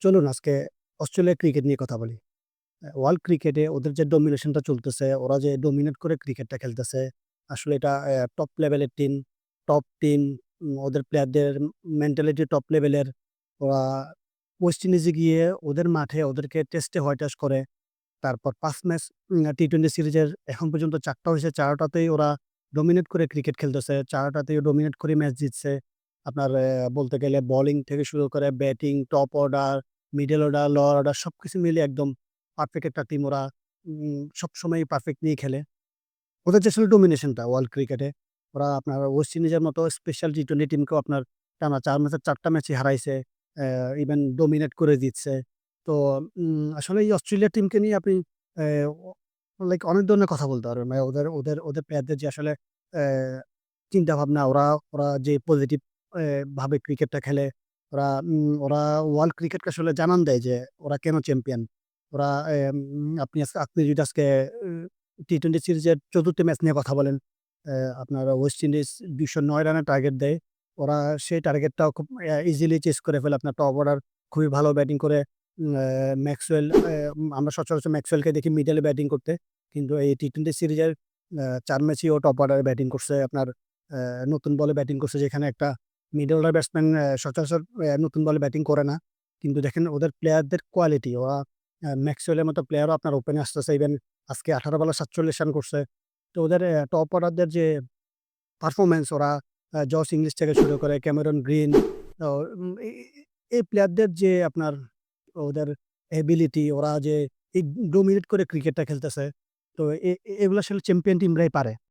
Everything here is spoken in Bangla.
চলুন আজকে অস্ট্রেলিয়া ক্রিকেট নিয়ে কথা বলি। ওয়ার্ল্ড ক্রিকেটে ওদের যে ডমিনেশনটা চলতেছে, ওরা যে ডমিনেট করে ক্রিকেটটা খেলতেছে, আসলে এটা টপ লেভেলের টিম, টপ টিম। ওদের প্লেয়ারদের মেন্টালিটি টপ লেভেলের। ওরা ওয়েস্ট ইন্ডিজে গিয়ে ওদের মাঠে ওদেরকে টেস্টে হোয়াইট ওয়াশ করে। তারপর ৫ ম্যাচ টি-20 সিরিজের এখন পর্যন্ত ৪ টা হইছে, ৪ টাতেই ওরা ডমিনেট করে ক্রিকেট খেলতেছে। ৪ টাতেই ডমিনেট করে ম্যাচ জিতছে। আপনার বলতে গেলে বোলিং থেকে শুরু করে batting, top order, middle order, lower order সবকিছু মিলিয়ে একদম পারফেক্ট একটা টিম ওরা। সবসময়ই পারফেক্ট নিয়ে খেলে। ওদের যে আসলে ডমিনেশনটা ওয়ার্ল্ড ক্রিকেটে, ওরা আপনার ওয়েস্ট ইন্ডিজের মতো স্পেশাল টি-20 টিমকেও আপনার টানা ৪ ম্যাচের ৪ টা ম্যাচই হারাইছে। ইভেন ডমিনেট করে দিচ্ছে। তো আসলে এই অস্ট্রেলিয়া টিমকে নিয়ে আপনি লাইক অনেক ধরনের কথা বলতে পারবেন। মানে ওদের প্লেয়ারদের যে আসলে অ্যা চিন্তাভাবনা, ওরা ওরা যে পজিটিভ ভাবে ক্রিকেটটা খেলে, ওরা ওয়ার্ল্ড ক্রিকেটকে আসলে জানান দেয় যে ওরা কেন চ্যাম্পিয়ন। ওরা আপনি যদি আজকে টি-20 সিরিজের ৪র্থ ম্যাচ নিয়ে কথা বলেন, আপনার ওয়েস্ট ইন্ডিজ ২০৯ রানের টার্গেট দেয়। ওরা সেই টার্গেটটাও খুব ইজিলি চেস করে ফেলে। আপনার টপ অর্ডার খুবই ভালো ব্যাটিং করে। ম্যাক্সওয়েল, আমরা সচরাচর ম্যাক্সওয়েলকে দেখি মিডলে ব্যাটিং করতে। কিন্তু এই টি-20 সিরিজের ৪ ম্যাচই ও টপ অর্ডারে ব্যাটিং করছে। আপনার নতুন বলে ব্যাটিং করছে, যেখানে একটা মিডল অর্ডার ব্যাটসম্যান সচরাচর নতুন বলে ব্যাটিং করে না। কিন্তু দেখেন ওদের প্লেয়ারদের কোয়ালিটি, ওরা ম্যাক্সওয়েলের মতো প্লেয়ারও আপনার ওপেনে আসতেছে। ইভেন আজকে ১৮ বলে ৪৭ রান করছে। তো ওদের টপ অর্ডারদের যে পারফরম্যান্স, ওরা জস ইংলিশ থেকে শুরু করে ক্যামেরন গ্রিন, ও এ এই প্লেয়ারদের যে আপনার ওদের এবিলিটি, ওরা যে এই ডমিনেট করে ক্রিকেটটা খেলতেছে। তো এগুলো আসলে চ্যাম্পিয়ন টিমরাই পারে।